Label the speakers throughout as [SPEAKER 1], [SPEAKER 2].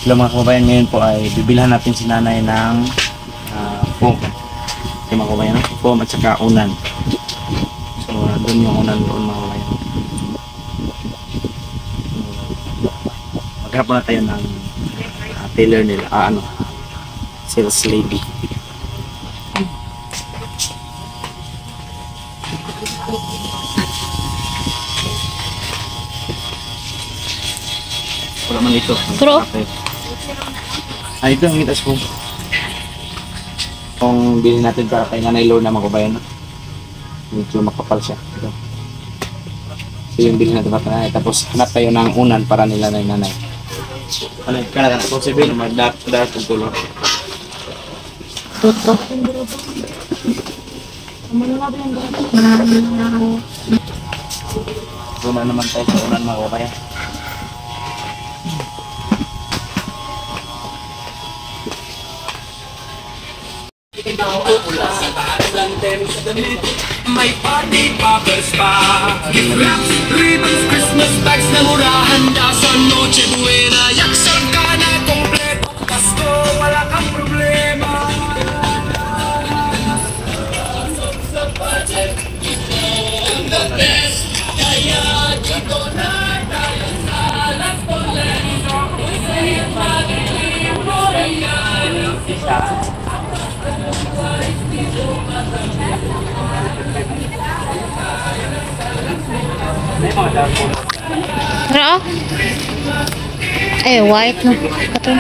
[SPEAKER 1] Hello mga kababayan, ngayon po ay bibilhan natin si nanay ng foam. Okay mga kababayan, foam at saka unan. So doon yung unan doon mga kababayan. Maghanap na tayo ng tailor nila, sales lady. Wala man ito.
[SPEAKER 2] Pero
[SPEAKER 1] ito ang itas po. Kung bilhin natin para kay Nanay Lorna mga kabayan. Medyo makapal siya. Ito. So yung bilhin natin para nanay. Tapos hanap tayo ng unan para nila na nanay. Ano yung kaya na possible na mag-dark ang color.
[SPEAKER 2] tuto.
[SPEAKER 1] So naman tayo sa unan mga kabayan.
[SPEAKER 3] May party poppers pa, wraps, ribbons, Christmas bags na mura, handa sa Noche Buena. Yaksan ka na kompleto, Pasko, wala kang problema. Sa budget, the best, kaya dito na tayo sa Las Polento. Sa'yo mag-iimo yan.
[SPEAKER 2] Tara. White no. Kato.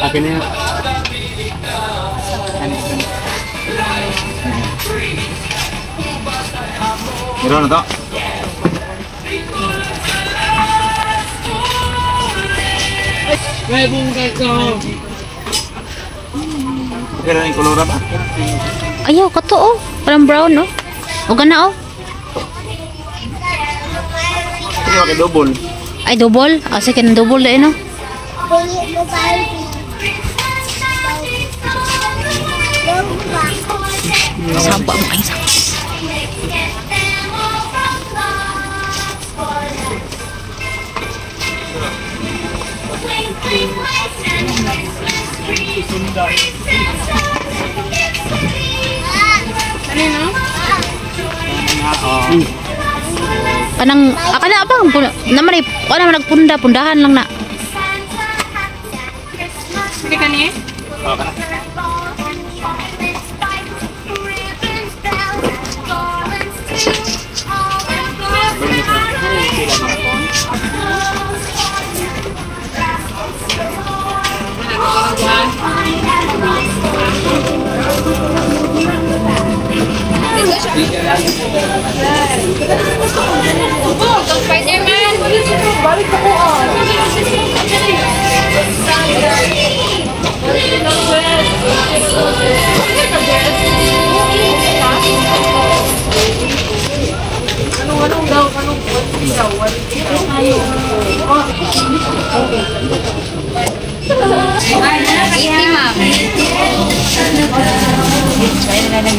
[SPEAKER 1] Akin na yan. Meron na to.
[SPEAKER 3] May bunga ko.
[SPEAKER 1] Kaya na yung kolora ba?
[SPEAKER 2] Ayaw, kato oh. Parang brown no. O gana oh.
[SPEAKER 1] Hindi ba kay double?
[SPEAKER 2] Ay, double. Sige na double dahil no. Saba mo kayo saba. Kanang akala apa naman ay naman nagpunda-pundahan lang na.
[SPEAKER 4] Hindi ka niya?
[SPEAKER 1] Oo, kana.
[SPEAKER 4] Spider-Man! Balik ako Anong daw? Anong daw? Easy, ma'am. Share na lang.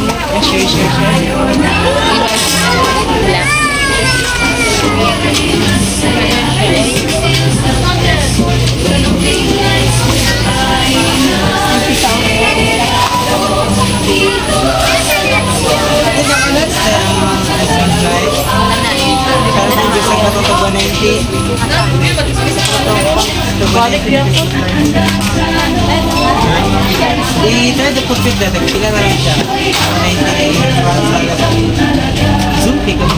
[SPEAKER 5] I-try to put it that pila na lang siya. 98 para sa zoom pick up.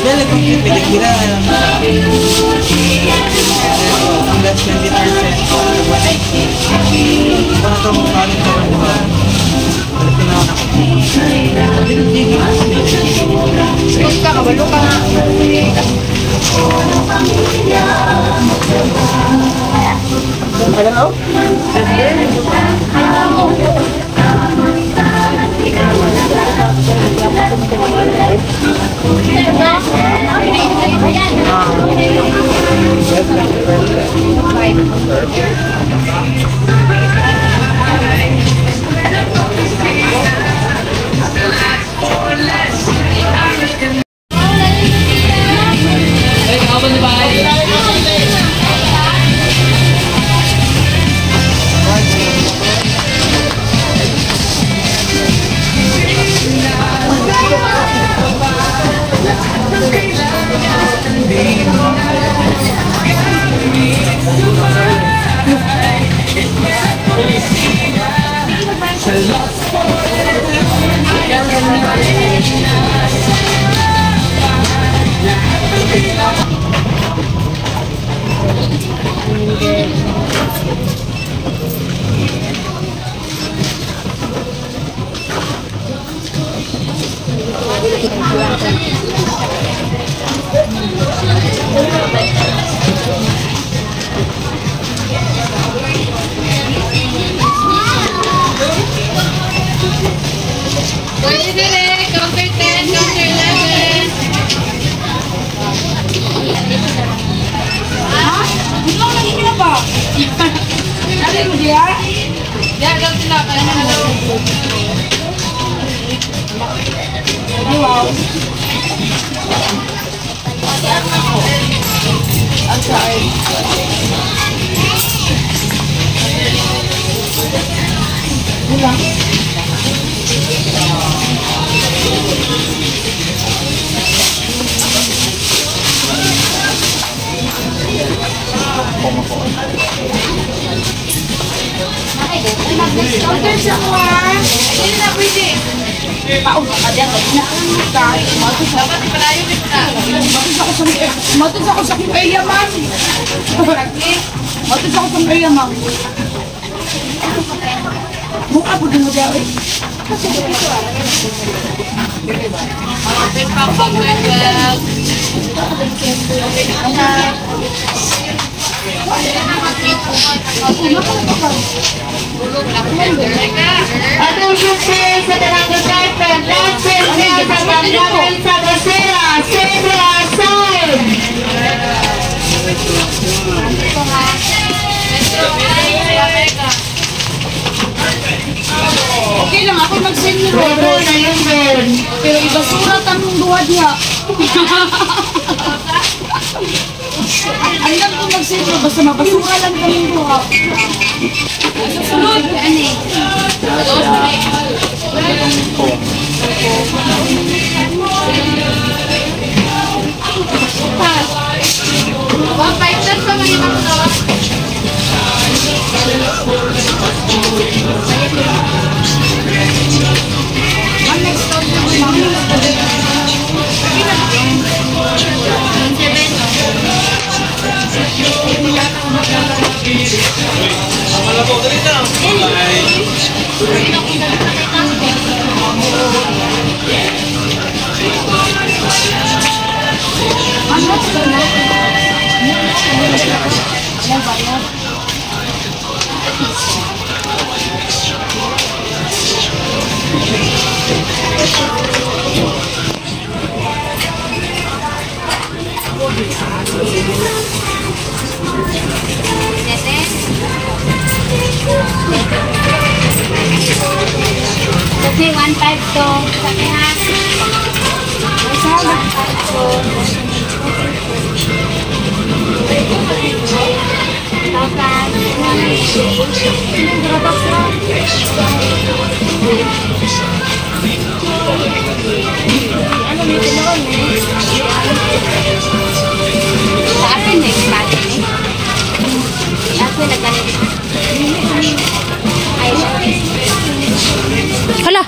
[SPEAKER 5] Dahil complete pila na lang siya. Ang last 20% for 190. Ito na itong kalit ko lang ba? Balik ko na ako.
[SPEAKER 4] Sus ka, kabalo ka nga.
[SPEAKER 5] Hello?
[SPEAKER 4] Pwede din eh. Counter 10, counter 11.
[SPEAKER 6] Ito ang naging na ba? Ano mo diya?
[SPEAKER 4] Diyan, lang sila. Kaya na daw.
[SPEAKER 6] Ay, wow. Ang saan? Bilang.
[SPEAKER 4] Counter siya ko ah. Hindi na pwede.
[SPEAKER 6] Pauna ka diyan. Kahit matis
[SPEAKER 4] Dapat ipalayo din na.
[SPEAKER 6] ako sa kuya, ma'am. Matis ako sa kuya, ma'am. Mukha po din mo diyan eh.
[SPEAKER 4] Open pa counter 12.
[SPEAKER 7] Attention please sa Barangay Carpet. Last place here sa Barangay sa Basera. Save aside.
[SPEAKER 6] Okay lang, ako mag-send ni
[SPEAKER 7] Pwede na yun din.
[SPEAKER 6] pero ibasura tanong duha diha. Alam ko mag-send mo, basta mabasura lang kami duha.
[SPEAKER 4] Sunod. Ano eh? Wag pa ito sa mga ibang dawa.
[SPEAKER 6] Ang next time mo,
[SPEAKER 2] Kasi 1.5 to. Sabi ha. Isa, 1.5 to. Ano may tinawag eh? Sa akin eh, sa akin eh. Ako nagganit. Ay, hala!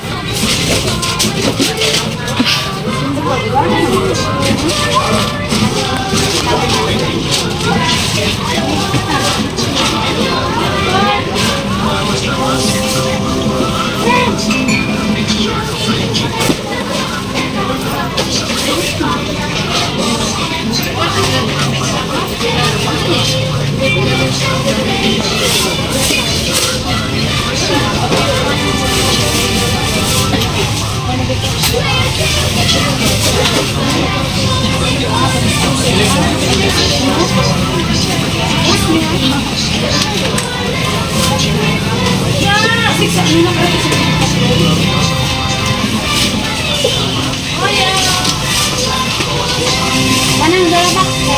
[SPEAKER 2] Manang dalabak ko.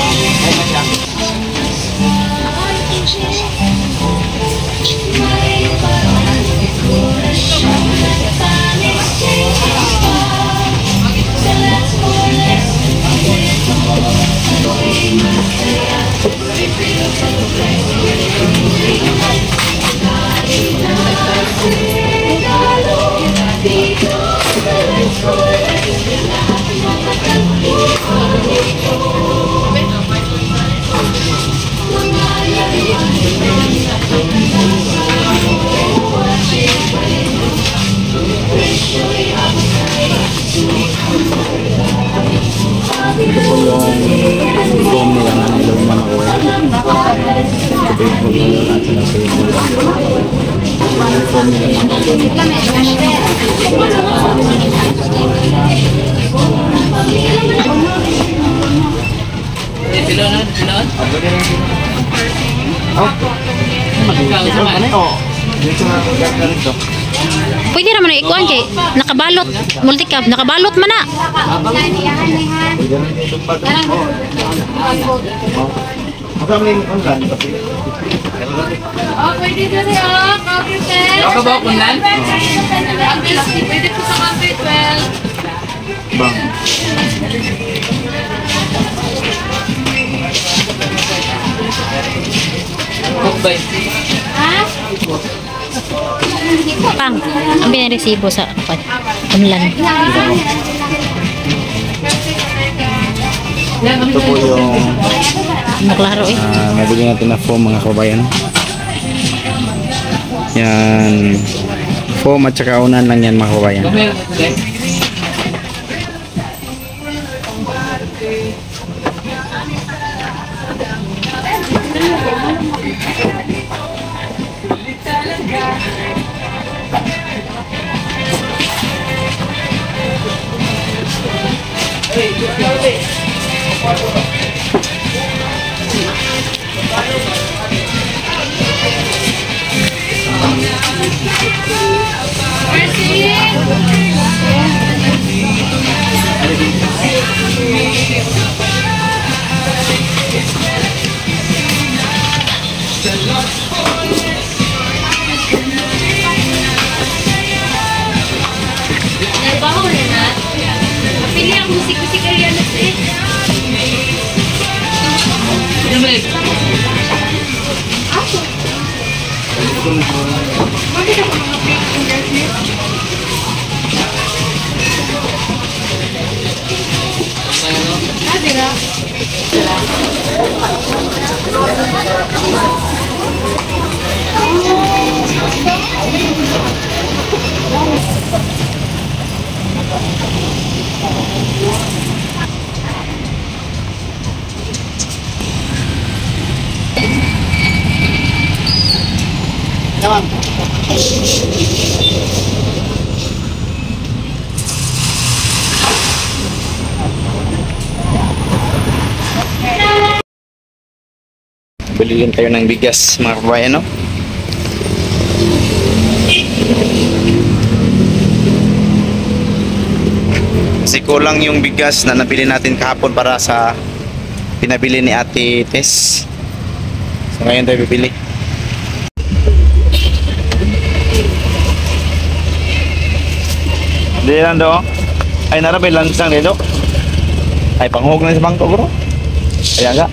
[SPEAKER 1] maganda rin to.
[SPEAKER 8] Pwede naman na ikuan kay nakabalot, multicab, nakabalot man na.
[SPEAKER 1] Pwede rin itong bag. Masama yung online.
[SPEAKER 4] Oh, pwede na rin, oh. Coffee pen.
[SPEAKER 5] Ako ba kunlan?
[SPEAKER 4] Pwede po sa coffee pen.
[SPEAKER 1] Bang.
[SPEAKER 5] Cookbay.
[SPEAKER 8] Pang, ang binaresibo sa online.
[SPEAKER 1] Ito po yung
[SPEAKER 8] Maklaro eh.
[SPEAKER 1] nabili natin na foam mga kabayan. Yan. Foam at saka unan lang yan mga kabayan.
[SPEAKER 5] Meron na today.
[SPEAKER 2] Nagbaho na na. Pili ang musik-musik area na ito eh.
[SPEAKER 1] Bilhin tayo ng bigas mga kabayan, no? Kasi kulang yung bigas na nabili natin kahapon para sa pinabili ni Ate Tess. So ngayon tayo bibili. Di lang do. Ay narabay lansang dito. Ay panghug na sa bangko bro. Ayan nga.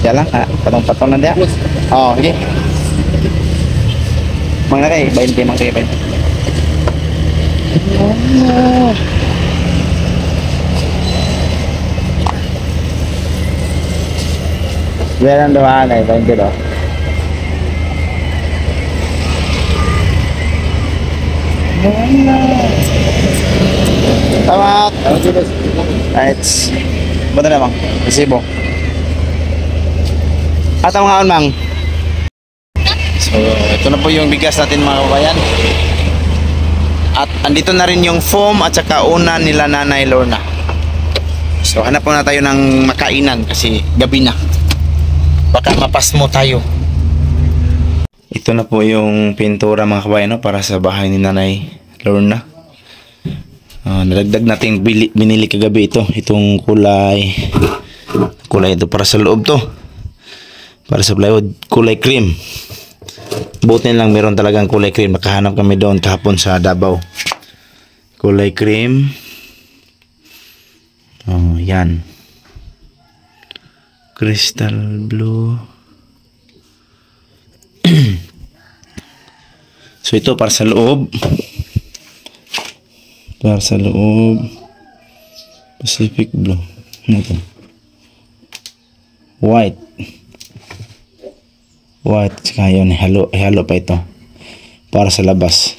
[SPEAKER 1] Yan lang, patong-patong na diya. Oo, sige. Mga kay, 20, mga kay 20. Yan ang dohan ay 20 do. Tamat! Right. Ba't na bang? Resibo. At ang mga mang. So, ito na po yung bigas natin mga kabayan. At andito na rin yung foam at saka unan nila Nanay Lorna. So, hanap po na tayo ng makainan kasi gabi na. Baka mapasmo tayo. Ito na po yung pintura mga kabayan, no, para sa bahay ni Nanay Lorna. Nadagdag natin binili kagabi ito. Itong kulay ito para sa loob to. Para sa plywood, kulay cream. Buti lang meron talagang kulay cream. Nakahanap kami doon kahapon sa Davao. Kulay cream. Oh, yan. Crystal blue. So ito para sa loob. Para sa loob. Pacific blue. Ano ito? White. White, saka yun, halo pa ito para sa labas.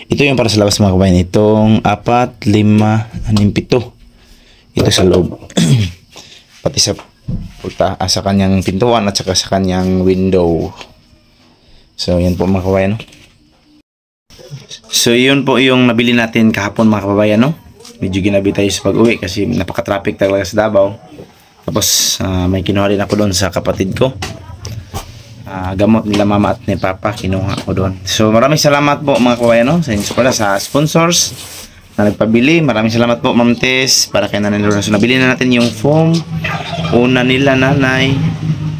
[SPEAKER 1] Ito yung para sa labas mga kabayan. Itong 4, 5, 6, 7 ito sa loob. Pati sa sa kanyang pintuan at saka sa kanyang window. So yan po mga kabayan, no? So yun po yung nabili natin kahapon mga kabayan, no? Medyo ginabi tayo sa pag-uwi kasi napaka-traffic talaga sa Davao. Tapos may kinuha rin ako doon sa kapatid ko. gamot nila mama at ni papa, kinuha ko doon. So maraming salamat po mga kabayan, no, sa inyo pala sa sponsors na nagpabili. Maraming salamat po Ma'am Tess para kay Nanay Lorna. So nabili na natin yung foam, una nila nanay,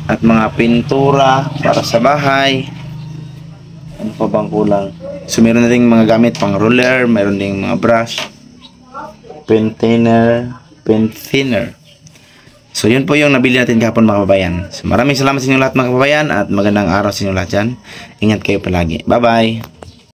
[SPEAKER 1] at mga pintura para sa bahay. Ano pa bang kulang? So meron na ding mga gamit pang roller, meron ding mga brush, pen thinner. So yun po yung nabili natin kahapon mga kababayan. So maraming salamat sa inyo lahat mga kababayan at magandang araw sa inyo lahat dyan. Ingat kayo palagi. Bye bye!